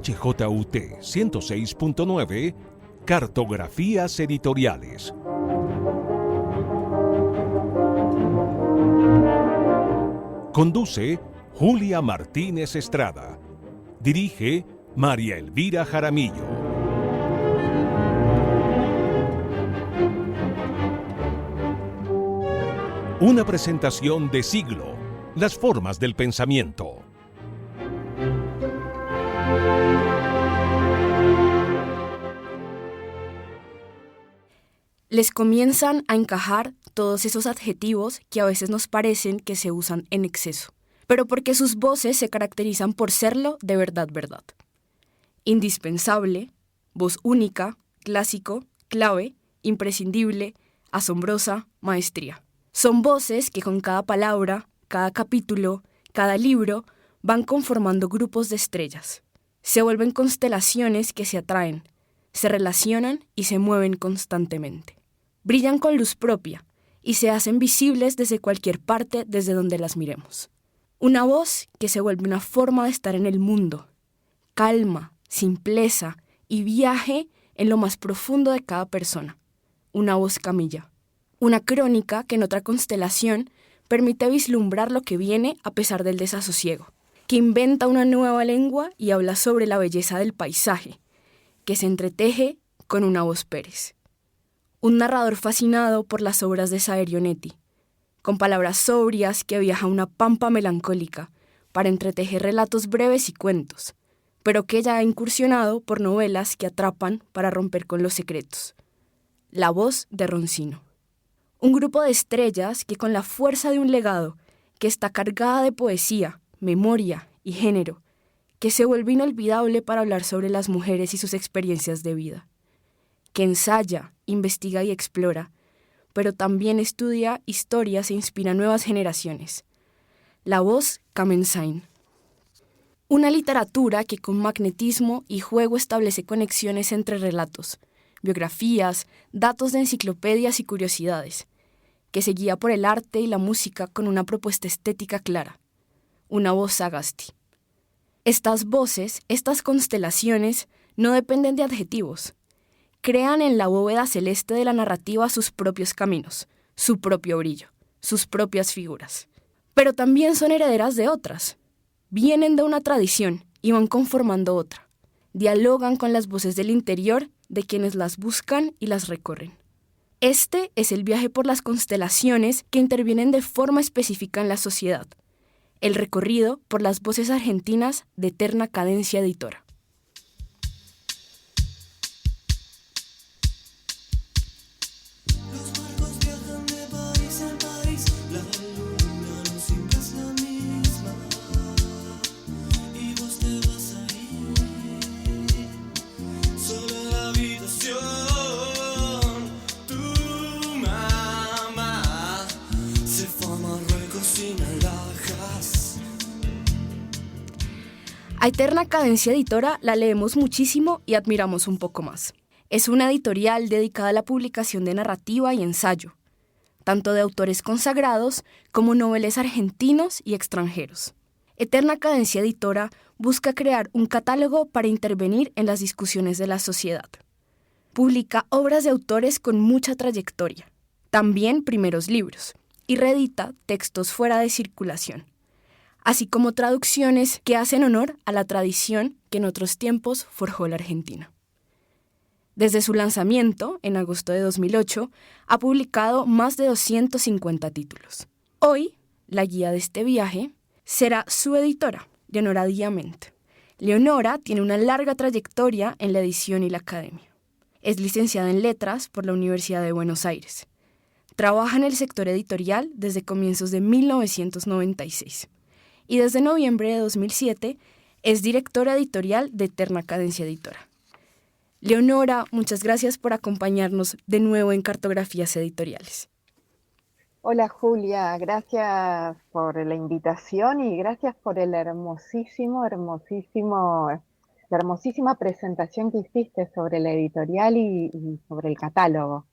HJUT 106.9, Cartografías Editoriales. Conduce Julia Martínez Estrada. Dirige María Elvira Jaramillo. Una presentación de Siglo, las formas del pensamiento. Les comienzan a encajar todos esos adjetivos que a veces nos parecen que se usan en exceso, pero porque sus voces se caracterizan por serlo de verdad. Indispensable, voz única, clásico, clave, imprescindible, asombrosa, maestría. Son voces que con cada palabra, cada capítulo, cada libro, van conformando grupos de estrellas. Se vuelven constelaciones que se atraen, se relacionan y se mueven constantemente. Brillan con luz propia y se hacen visibles desde cualquier parte desde donde las miremos. Una voz que se vuelve una forma de estar en el mundo. Calma, simpleza y viaje en lo más profundo de cada persona. Una voz camilla. Una crónica que en otra constelación permite vislumbrar lo que viene a pesar del desasosiego. Que inventa una nueva lengua y habla sobre la belleza del paisaje. Que se entreteje con una voz Pérez. Un narrador fascinado por las obras de Saverio Netti, con palabras sobrias que viaja a una pampa melancólica para entretejer relatos breves y cuentos, pero que ya ha incursionado por novelas que atrapan para romper con los secretos. La voz de Roncino. Un grupo de estrellas que con la fuerza de un legado que está cargada de poesía, memoria y género, que se vuelve inolvidable para hablar sobre las mujeres y sus experiencias de vida. Que ensaya, investiga y explora, pero también estudia historias e inspira a nuevas generaciones. La voz Kamensain. Una literatura que con magnetismo y juego establece conexiones entre relatos, biografías, datos de enciclopedias y curiosidades, que se guía por el arte y la música con una propuesta estética clara. Una voz Sagasti. Estas voces, estas constelaciones, no dependen de adjetivos. Crean en la bóveda celeste de la narrativa sus propios caminos, su propio brillo, sus propias figuras. Pero también son herederas de otras. Vienen de una tradición y van conformando otra. Dialogan con las voces del interior de quienes las buscan y las recorren. Este es el viaje por las constelaciones que intervienen de forma específica en la sociedad. El recorrido por las voces argentinas de Eterna Cadencia Editora. A Eterna Cadencia Editora la leemos muchísimo y admiramos un poco más. Es una editorial dedicada a la publicación de narrativa y ensayo, tanto de autores consagrados como noveles argentinos y extranjeros. Eterna Cadencia Editora busca crear un catálogo para intervenir en las discusiones de la sociedad. Publica obras de autores con mucha trayectoria, también primeros libros, y reedita textos fuera de circulación, así como traducciones que hacen honor a la tradición que en otros tiempos forjó la Argentina. Desde su lanzamiento, en agosto de 2008, ha publicado más de 250 títulos. Hoy, la guía de este viaje será su editora, Leonora Diament. Leonora tiene una larga trayectoria en la edición y la academia. Es licenciada en Letras por la Universidad de Buenos Aires. Trabaja en el sector editorial desde comienzos de 1996. Y desde noviembre de 2007 es directora editorial de Eterna Cadencia Editora. Leonora, muchas gracias por acompañarnos de nuevo en Cartografías Editoriales. Hola Julia, gracias por la invitación y gracias por el la hermosísima presentación que hiciste sobre la editorial y sobre el catálogo.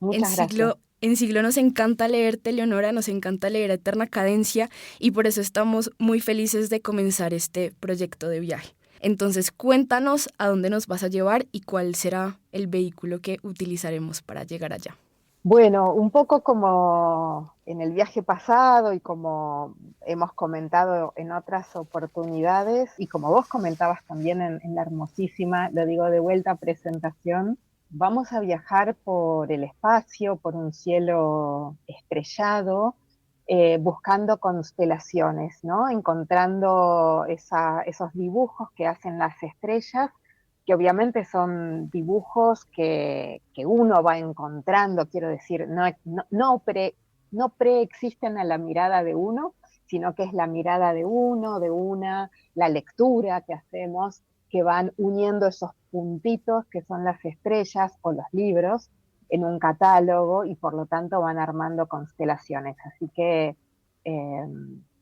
Muchas gracias. En Siglo nos encanta leerte, Leonora, nos encanta leer Eterna Cadencia y por eso estamos muy felices de comenzar este proyecto de viaje. Entonces, cuéntanos a dónde nos vas a llevar y cuál será el vehículo que utilizaremos para llegar allá. Bueno, un poco como en el viaje pasado y como hemos comentado en otras oportunidades, y como vos comentabas también en la hermosísima, lo digo de vuelta, presentación, vamos a viajar por el espacio, por un cielo estrellado, buscando constelaciones, ¿no? Encontrando esos dibujos que hacen las estrellas, que obviamente son dibujos que uno va encontrando, quiero decir, no preexisten a la mirada de uno, sino que es la mirada de uno, de una, la lectura que hacemos, que van uniendo esos puntitos que son las estrellas o los libros en un catálogo y por lo tanto van armando constelaciones. Así que eh,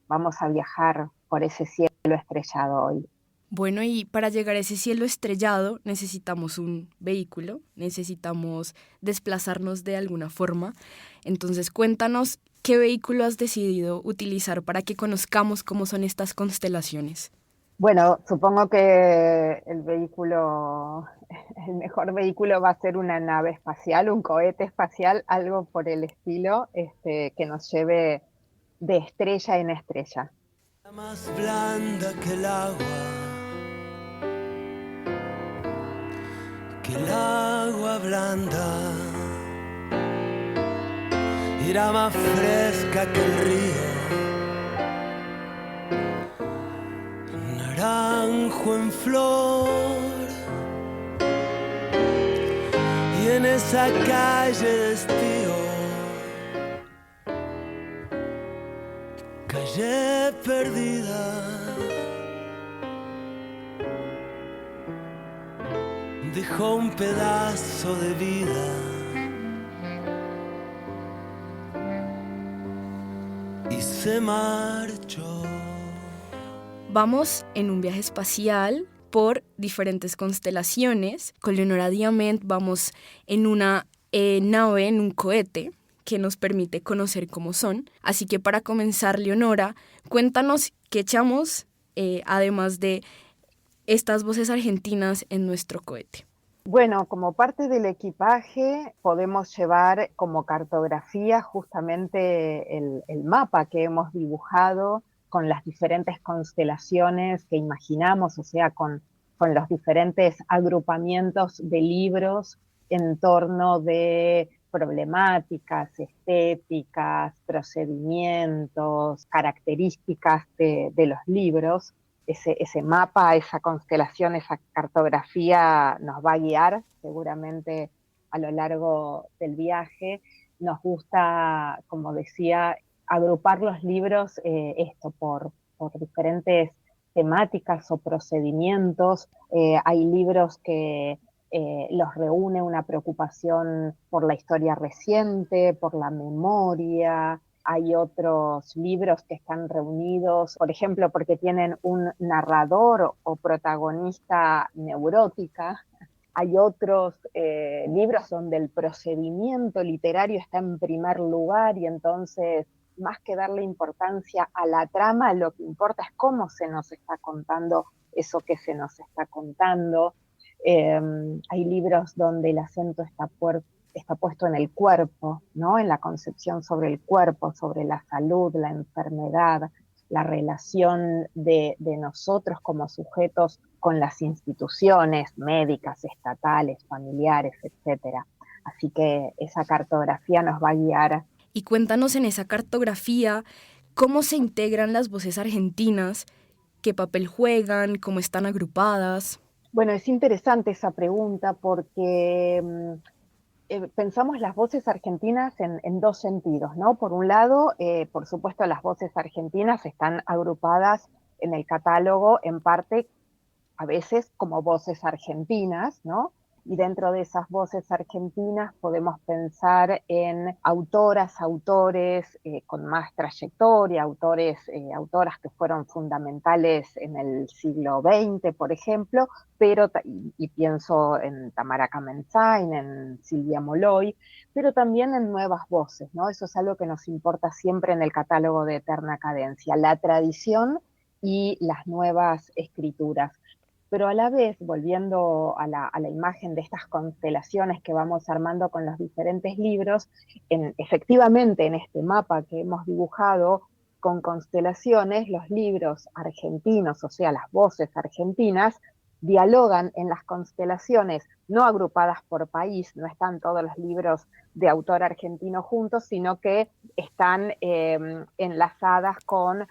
vamos a viajar por ese cielo estrellado hoy. Bueno, y para llegar a ese cielo estrellado necesitamos un vehículo, necesitamos desplazarnos de alguna forma. Entonces, cuéntanos qué vehículo has decidido utilizar para que conozcamos cómo son estas constelaciones. Bueno, supongo que el mejor vehículo va a ser una nave espacial, un cohete espacial, algo por el estilo, que nos lleve de estrella en estrella. Más blanda que el agua blanda, era más fresca que el río, naranjo en flor, y en esa calle de estío, calle perdida, dejó un pedazo de vida y se marchó. Vamos en un viaje espacial por diferentes constelaciones. Con Leonora Diamant vamos en una nave, en un cohete, que nos permite conocer cómo son. Así que para comenzar, Leonora, cuéntanos qué echamos, además de estas voces argentinas en nuestro cohete. Bueno, como parte del equipaje podemos llevar como cartografía justamente el mapa que hemos dibujado con las diferentes constelaciones que imaginamos, o sea, con los diferentes agrupamientos de libros en torno de problemáticas, estéticas, procedimientos, características de los libros. Ese mapa, esa constelación, esa cartografía nos va a guiar seguramente a lo largo del viaje. Nos gusta, como decía, agrupar los libros por diferentes temáticas o procedimientos. Hay libros que los reúne una preocupación por la historia reciente, por la memoria. Hay otros libros que están reunidos, por ejemplo, porque tienen un narrador o protagonista neurótica. Hay otros libros donde el procedimiento literario está en primer lugar y entonces, más que darle importancia a la trama, lo que importa es cómo se nos está contando eso que se nos está contando. Hay libros donde el acento está puesto en el cuerpo, ¿no? En la concepción sobre el cuerpo, sobre la salud, la enfermedad, la relación de nosotros como sujetos con las instituciones médicas, estatales, familiares, etcétera. Así que esa cartografía nos va a guiar. Y cuéntanos en esa cartografía cómo se integran las voces argentinas, qué papel juegan, cómo están agrupadas. Bueno, es interesante esa pregunta porque pensamos las voces argentinas en dos sentidos, ¿no? Por un lado, por supuesto, las voces argentinas están agrupadas en el catálogo en parte, a veces, como voces argentinas, ¿no? Y dentro de esas voces argentinas podemos pensar en autoras, autores con más trayectoria, autoras que fueron fundamentales en el siglo XX, por ejemplo, y pienso en Tamara Kamenzain, en Silvia Molloy, pero también en nuevas voces, ¿no? Eso es algo que nos importa siempre en el catálogo de Eterna Cadencia, la tradición y las nuevas escrituras. pero a la vez, volviendo a la imagen de estas constelaciones que vamos armando con los diferentes libros, efectivamente en este mapa que hemos dibujado con constelaciones, los libros argentinos, o sea, las voces argentinas, dialogan en las constelaciones, no agrupadas por país, no están todos los libros de autor argentino juntos, sino que están enlazadas con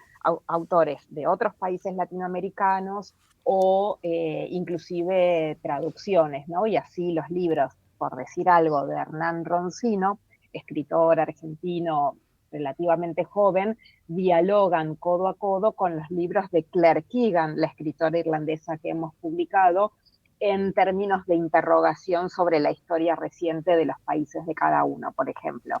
autores de otros países latinoamericanos o inclusive traducciones, ¿no? Y así los libros, por decir algo, de Hernán Roncino, escritor argentino relativamente joven, dialogan codo a codo con los libros de Claire Keegan, la escritora irlandesa que hemos publicado, en términos de interrogación sobre la historia reciente de los países de cada uno, por ejemplo.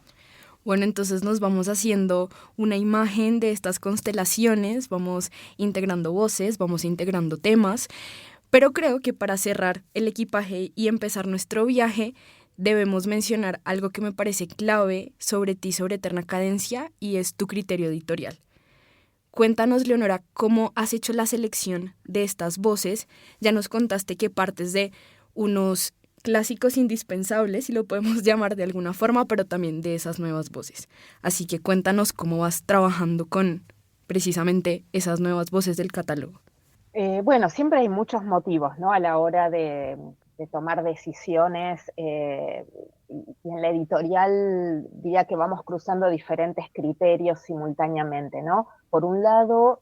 Bueno, entonces nos vamos haciendo una imagen de estas constelaciones, vamos integrando voces, vamos integrando temas, pero creo que para cerrar el equipaje y empezar nuestro viaje, debemos mencionar algo que me parece clave sobre ti, sobre Eterna Cadencia, y es tu criterio editorial. Cuéntanos, Leonora, cómo has hecho la selección de estas voces. Ya nos contaste que partes de unos clásicos indispensables, si lo podemos llamar de alguna forma, pero también de esas nuevas voces. Así que cuéntanos cómo vas trabajando con precisamente esas nuevas voces del catálogo. Bueno, siempre hay muchos motivos, ¿no? A la hora de tomar decisiones, y en la editorial diría que vamos cruzando diferentes criterios simultáneamente, ¿no? Por un lado,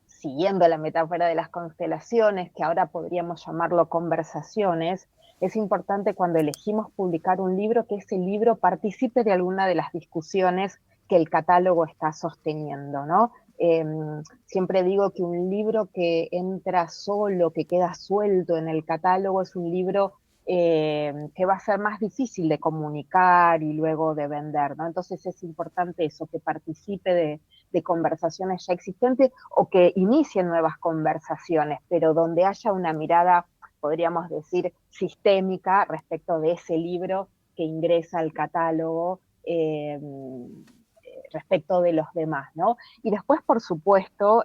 siguiendo la metáfora de las constelaciones, que ahora podríamos llamarlo conversaciones, es importante cuando elegimos publicar un libro que ese libro participe de alguna de las discusiones que el catálogo está sosteniendo, ¿no? Siempre digo que un libro que entra solo, que queda suelto en el catálogo, es un libro que va a ser más difícil de comunicar y luego de vender, ¿no? Entonces es importante eso, que participe de conversaciones ya existentes o que inicien nuevas conversaciones, pero donde haya una mirada, podríamos decir, sistémica respecto de ese libro que ingresa al catálogo, respecto de los demás, ¿no? Y después, por supuesto,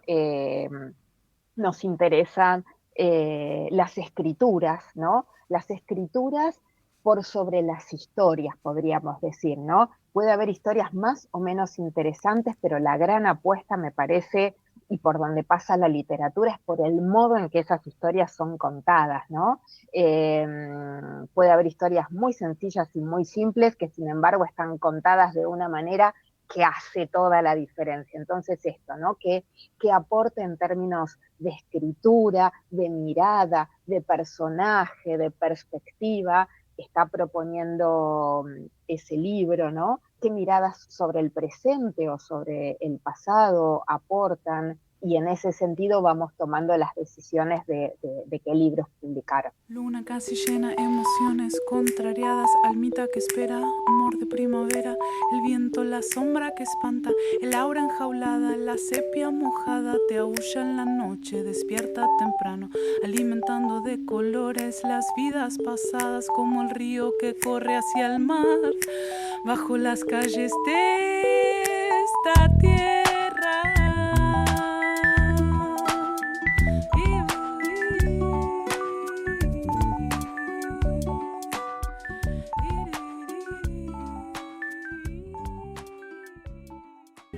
nos interesan las escrituras, ¿no? Las escrituras por sobre las historias, podríamos decir, ¿no? Puede haber historias más o menos interesantes, pero la gran apuesta, me parece, y por donde pasa la literatura, es por el modo en que esas historias son contadas, ¿no? Puede haber historias muy sencillas y muy simples que, sin embargo, están contadas de una manera que hace toda la diferencia. Entonces esto, ¿no? Que aporte en términos de escritura, de mirada, de personaje, de perspectiva, está proponiendo ese libro, ¿no? ¿Qué miradas sobre el presente o sobre el pasado aportan? Y en ese sentido vamos tomando las decisiones de qué libros publicar. Luna casi llena, emociones contrariadas, almita que espera, amor de primavera, el viento, la sombra que espanta, el aura enjaulada, la sepia mojada, te aúlla en la noche, despierta temprano, alimentando de colores las vidas pasadas, como el río que corre hacia el mar, bajo las calles de esta tierra.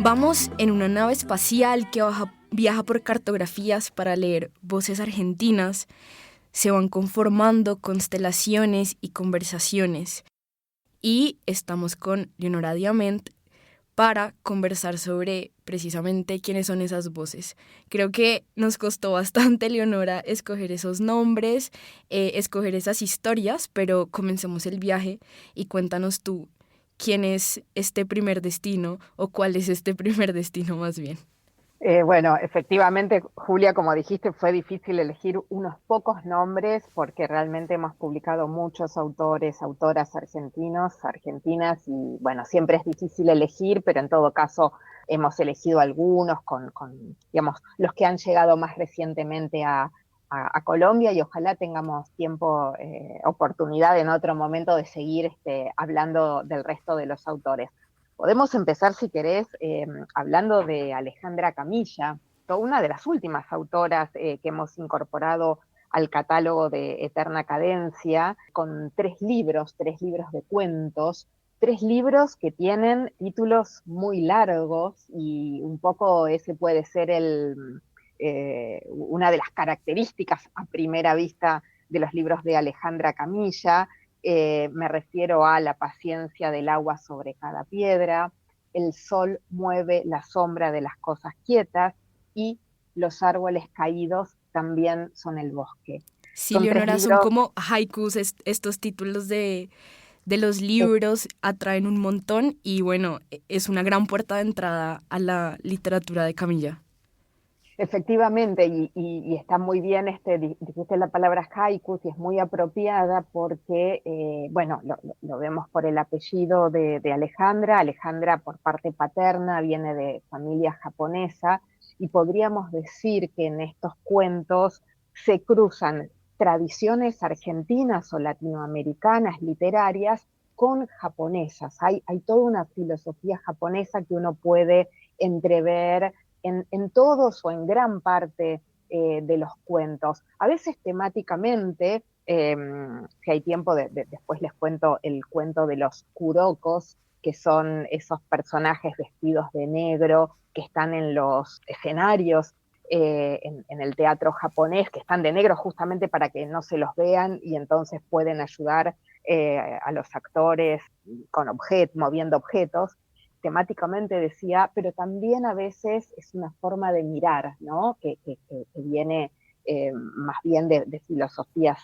Vamos en una nave espacial que viaja por cartografías para leer voces argentinas. Se van conformando constelaciones y conversaciones. Y estamos con Leonora Diament para conversar sobre precisamente quiénes son esas voces. Creo que nos costó bastante, Leonora, escoger esos nombres, escoger esas historias, pero comencemos el viaje y cuéntanos tú quién es este primer destino o cuál es este primer destino más bien. Bueno, efectivamente, Julia, como dijiste, fue difícil elegir unos pocos nombres porque realmente hemos publicado muchos autores, autoras argentinos, argentinas, y bueno, siempre es difícil elegir, pero en todo caso hemos elegido algunos digamos, los que han llegado más recientemente a Colombia, y ojalá tengamos tiempo, oportunidad en otro momento de seguir hablando del resto de los autores. Podemos empezar, si querés, hablando de Alejandra Camilla, una de las últimas autoras que hemos incorporado al catálogo de Eterna Cadencia, con tres libros de cuentos, tres libros que tienen títulos muy largos y un poco ese puede ser una de las características a primera vista de los libros de Alejandra Camilla. Me refiero a La paciencia del agua sobre cada piedra, El sol mueve la sombra de las cosas quietas y Los árboles caídos también son el bosque. Sí, Son tres Leonora, son libros. como haikus estos títulos de los libros, atraen un montón y bueno, es una gran puerta de entrada a la literatura de Camilla. Efectivamente, y está muy bien, dijiste la palabra haikus y es muy apropiada porque, bueno, lo vemos por el apellido de Alejandra. Alejandra por parte paterna viene de familia japonesa y podríamos decir que en estos cuentos se cruzan tradiciones argentinas o latinoamericanas literarias con japonesas. Hay toda una filosofía japonesa que uno puede entrever en todos o en gran parte de los cuentos. A veces temáticamente, si hay tiempo, después les cuento el cuento de los kurokos, que son esos personajes vestidos de negro que están en los escenarios en el teatro japonés, que están de negro justamente para que no se los vean y entonces pueden ayudar a los actores moviendo objetos. Temáticamente decía, pero también a veces es una forma de mirar, ¿no? Que viene más bien de filosofías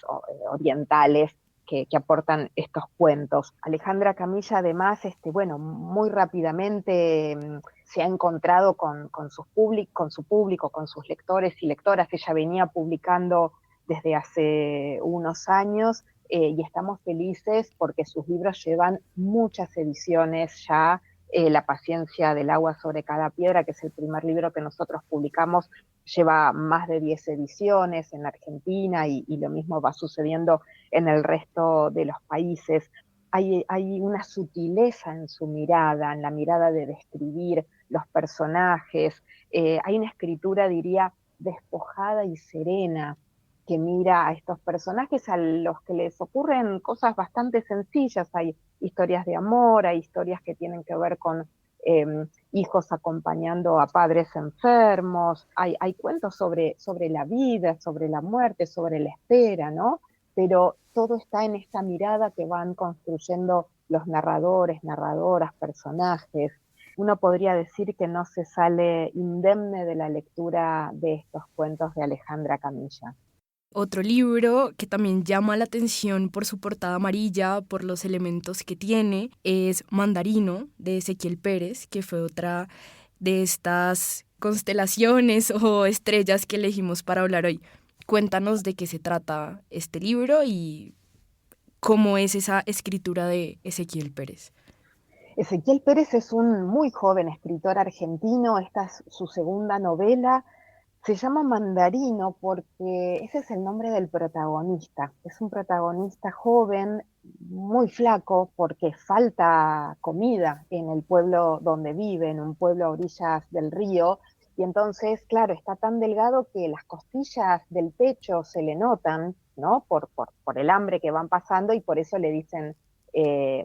orientales que aportan estos cuentos. Alejandra Camilla, además, bueno, muy rápidamente se ha encontrado con su público, con sus lectores y lectoras. Ella venía publicando desde hace unos años y estamos felices porque sus libros llevan muchas ediciones ya. La paciencia del agua sobre cada piedra, que es el primer libro que nosotros publicamos, lleva más de 10 ediciones en Argentina y lo mismo va sucediendo en el resto de los países. Hay una sutileza en su mirada, en la mirada de describir los personajes. Hay una escritura, diría, despojada y serena, que mira a estos personajes a los que les ocurren cosas bastante sencillas. Hay historias de amor, hay historias que tienen que ver con hijos acompañando a padres enfermos, hay cuentos sobre la vida, sobre la muerte, sobre la espera, ¿no? Pero todo está en esta mirada que van construyendo los narradores, narradoras, personajes. Uno podría decir que no se sale indemne de la lectura de estos cuentos de Alejandra Camilla. Otro libro que también llama la atención por su portada amarilla, por los elementos que tiene, es Mandarino, de Ezequiel Pérez, que fue otra de estas constelaciones o estrellas que elegimos para hablar hoy. Cuéntanos de qué se trata este libro y cómo es esa escritura de Ezequiel Pérez. Ezequiel Pérez es un muy joven escritor argentino, esta es su segunda novela. Se llama Mandarino porque ese es el nombre del protagonista. Es un protagonista joven, muy flaco, porque falta comida en el pueblo donde vive, en un pueblo a orillas del río. Y entonces, claro, está tan delgado que las costillas del pecho se le notan, ¿no? Por el hambre que van pasando y por eso le dicen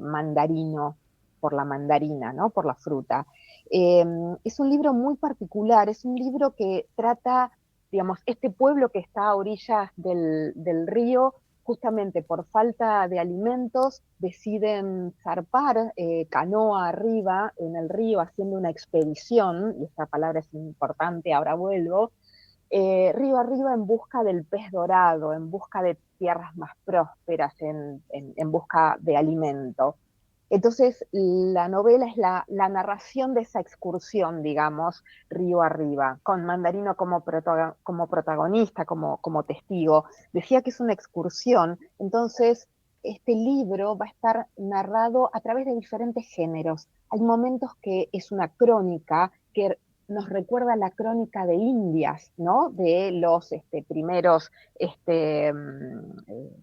mandarino, por la mandarina, ¿no? Por la fruta. Es un libro muy particular, es un libro que trata, digamos, este pueblo que está a orillas del río, justamente por falta de alimentos, deciden zarpar canoa arriba en el río haciendo una expedición, y esta palabra es importante, ahora vuelvo, río arriba en busca del pez dorado, en busca de tierras más prósperas, en busca de alimento. Entonces, la novela es la narración de esa excursión, digamos, río arriba, con Mandarino como protagonista, como testigo. Decía que es una excursión, entonces este libro va a estar narrado a través de diferentes géneros. Hay momentos que es una crónica que nos recuerda la crónica de Indias, ¿no? De los primeros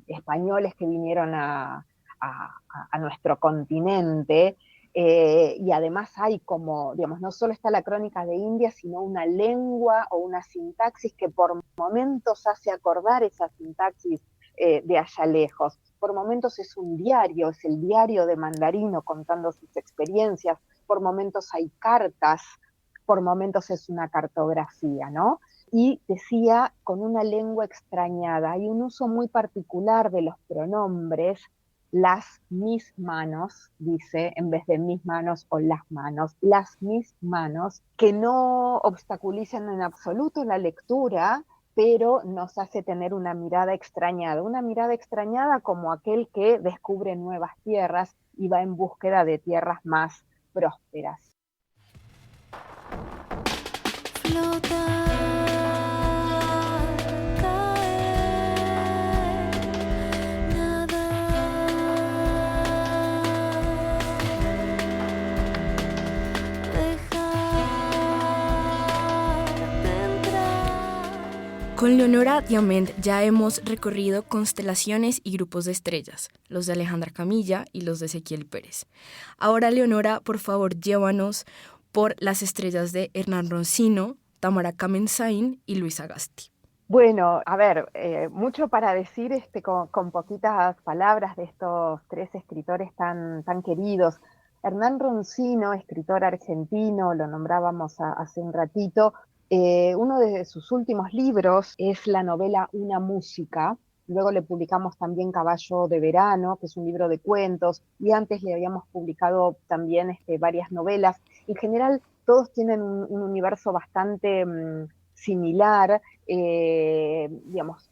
españoles que vinieron a nuestro continente, Y además hay como, digamos, no solo está la crónica de India, sino una lengua o una sintaxis que por momentos hace acordar esa sintaxis de allá lejos. Por momentos es un diario, es el diario de Mandarino contando sus experiencias, por momentos hay cartas, por momentos es una cartografía, ¿no? Y decía, con una lengua extrañada, hay un uso muy particular de los pronombres, mis manos, dice, en vez de mis manos o las mis manos, que no obstaculizan en absoluto la lectura, pero nos hace tener una mirada extrañada como aquel que descubre nuevas tierras y va en búsqueda de tierras más prósperas. Flotar, caer, nadar, dejarte entrar. Con Leonora Diament ya hemos recorrido constelaciones y grupos de estrellas, los de Alejandra Camilla y los de Ezequiel Pérez. Ahora, Leonora, por favor, llévanos por las estrellas de Hernán Roncino, Tamara Kamensain y Luis Sagasti. Bueno, a ver, mucho para decir con poquitas palabras de estos tres escritores tan queridos. Hernán Roncino, escritor argentino, lo nombrábamos hace un ratito, uno de sus últimos libros es la novela Una música. Luego le publicamos también Caballo de Verano, que es un libro de cuentos, y antes le habíamos publicado también varias novelas. En general, todos tienen un universo bastante similar, digamos,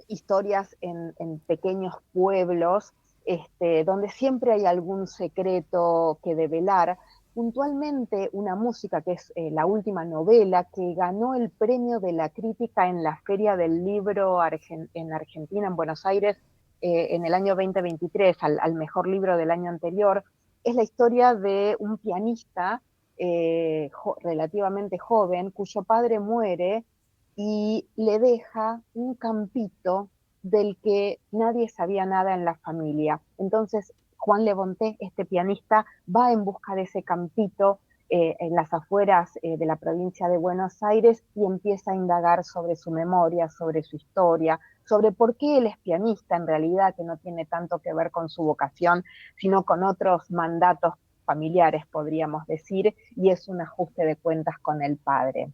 historias en pequeños pueblos, donde siempre hay algún secreto que develar. Puntualmente, Una música, que es la última novela, que ganó el premio de la crítica en la Feria del Libro en Argentina, en Buenos Aires, en el año 2023, al mejor libro del año anterior, es la historia de un pianista relativamente joven, cuyo padre muere y le deja un campito del que nadie sabía nada en la familia. Entonces, Juan Le Bonté, este pianista, va en busca de ese campito en las afueras de la provincia de Buenos Aires y empieza a indagar sobre su memoria, sobre su historia, sobre por qué él es pianista en realidad, que no tiene tanto que ver con su vocación, sino con otros mandatos familiares, podríamos decir, y es un ajuste de cuentas con el padre.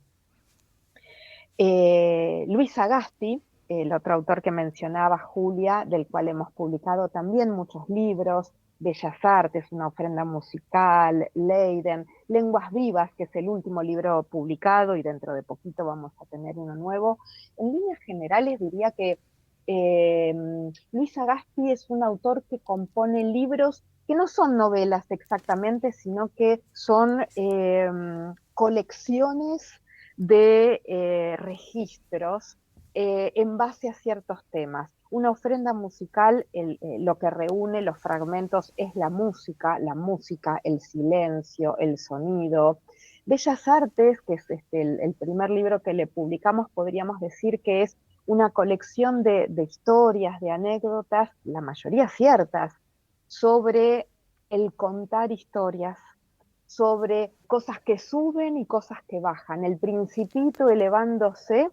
Luis Sagasti, el otro autor que mencionaba, Julia, del cual hemos publicado también muchos libros, Bellas Artes, una ofrenda musical, Leiden, Lenguas Vivas, que es el último libro publicado y dentro de poquito vamos a tener uno nuevo. En líneas generales diría que Luis Sagasti es un autor que compone libros que no son novelas exactamente, sino que son colecciones de registros en base a ciertos temas. Una ofrenda musical, lo que reúne los fragmentos es la música, el silencio, el sonido. Bellas Artes, que es el primer libro que le publicamos, podríamos decir que es una colección de historias, de anécdotas, la mayoría ciertas, sobre el contar historias, sobre cosas que suben y cosas que bajan. El Principito elevándose,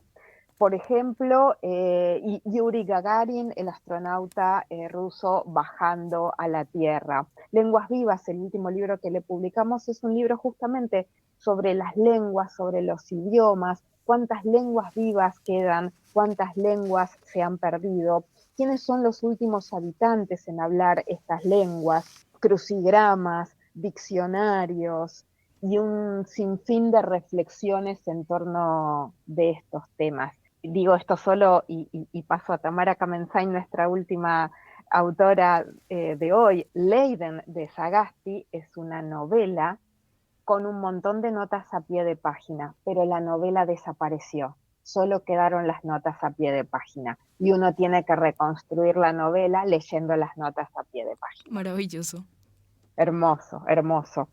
por ejemplo, y Yuri Gagarin, el astronauta ruso, bajando a la Tierra. Lenguas Vivas, el último libro que le publicamos, es un libro justamente sobre las lenguas, sobre los idiomas, cuántas lenguas vivas quedan, cuántas lenguas se han perdido, quiénes son los últimos habitantes en hablar estas lenguas, crucigramas, diccionarios y un sinfín de reflexiones en torno de estos temas. Digo esto solo y paso a Tamara Kamensain, nuestra última autora de hoy. Leiden, de Sagasti, es una novela con un montón de notas a pie de página, pero la novela desapareció. Solo quedaron las notas a pie de página y uno tiene que reconstruir la novela leyendo las notas a pie de página. Maravilloso. Hermoso, hermoso.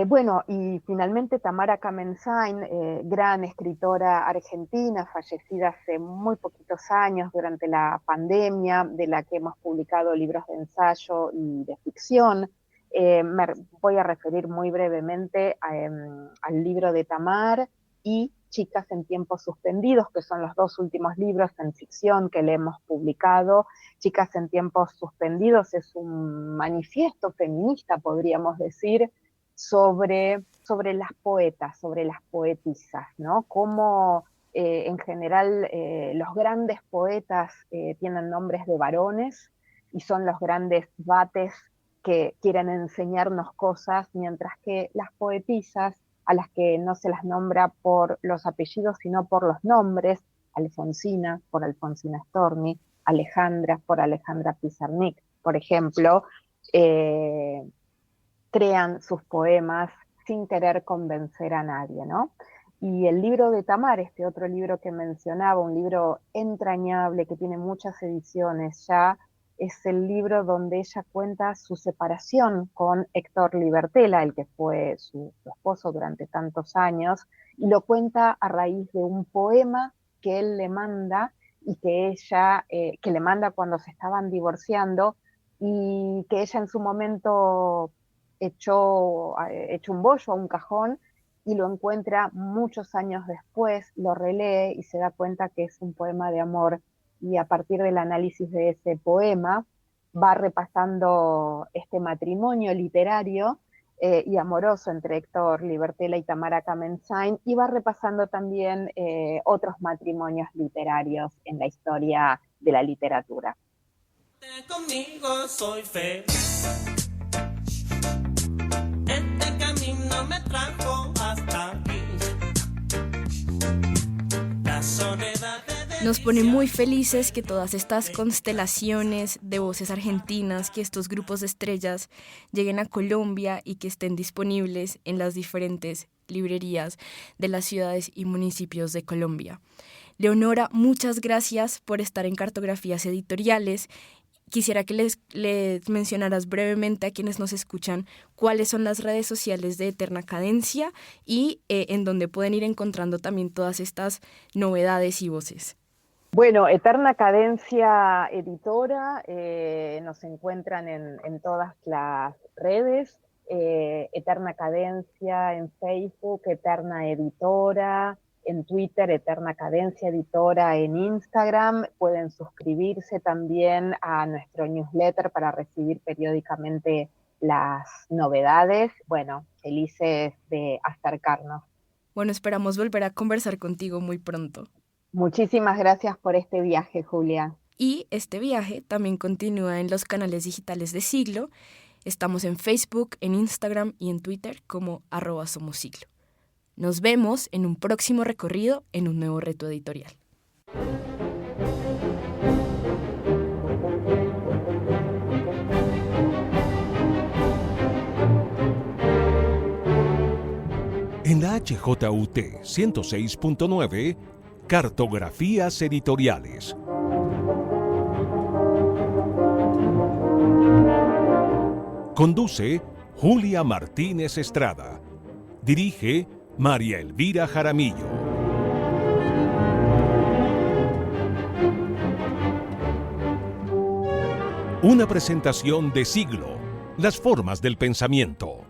Bueno, y finalmente Tamara Kamensain, gran escritora argentina, fallecida hace muy poquitos años durante la pandemia, de la que hemos publicado libros de ensayo y de ficción. Voy a referir muy brevemente al libro de Tamar y Chicas en tiempos suspendidos, que son los 2 últimos libros en ficción que le hemos publicado. Chicas en tiempos suspendidos es un manifiesto feminista, podríamos decir, sobre las poetas, sobre las poetisas, ¿no? Cómo en general los grandes poetas tienen nombres de varones y son los grandes vates que quieren enseñarnos cosas, mientras que las poetisas, a las que no se las nombra por los apellidos, sino por los nombres, Alfonsina por Alfonsina Storni, Alejandra por Alejandra Pizarnik, por ejemplo, crean sus poemas sin querer convencer a nadie, ¿no? Y el libro de Tamar, este otro libro que mencionaba, un libro entrañable que tiene muchas ediciones ya, es el libro donde ella cuenta su separación con Héctor Libertela, el que fue su esposo durante tantos años, y lo cuenta a raíz de un poema que él le manda y que ella, que le manda cuando se estaban divorciando, y que ella en su momento echó un bollo a un cajón y lo encuentra muchos años después, lo relee y se da cuenta que es un poema de amor. Y a partir del análisis de ese poema va repasando este matrimonio literario y amoroso entre Héctor Libertela y Tamara Kamensain, y va repasando también otros matrimonios literarios en la historia de la literatura. Conmigo soy feliz. Este camino me trajo hasta aquí. La soledad Nos pone muy felices que todas estas constelaciones de voces argentinas, que estos grupos de estrellas lleguen a Colombia y que estén disponibles en las diferentes librerías de las ciudades y municipios de Colombia. Leonora, muchas gracias por estar en Cartografías Editoriales. Quisiera que les mencionaras brevemente a quienes nos escuchan cuáles son las redes sociales de Eterna Cadencia y en donde pueden ir encontrando también todas estas novedades y voces. Bueno, Eterna Cadencia Editora, nos encuentran en todas las redes, Eterna Cadencia en Facebook, Eterna Editora, en Twitter, Eterna Cadencia Editora, en Instagram. Pueden suscribirse también a nuestro newsletter para recibir periódicamente las novedades. Bueno, felices de acercarnos. Bueno, esperamos volver a conversar contigo muy pronto. Muchísimas gracias por este viaje, Julia. Y este viaje también continúa en los canales digitales de Siglo. Estamos en Facebook, en Instagram y en Twitter como @SomosSiglo. Nos vemos en un próximo recorrido en un nuevo reto editorial. En la HJUT 106.9, Cartografías Editoriales. Conduce Julia Martínez Estrada. Dirige María Elvira Jaramillo. Una presentación de Siglo, las formas del pensamiento.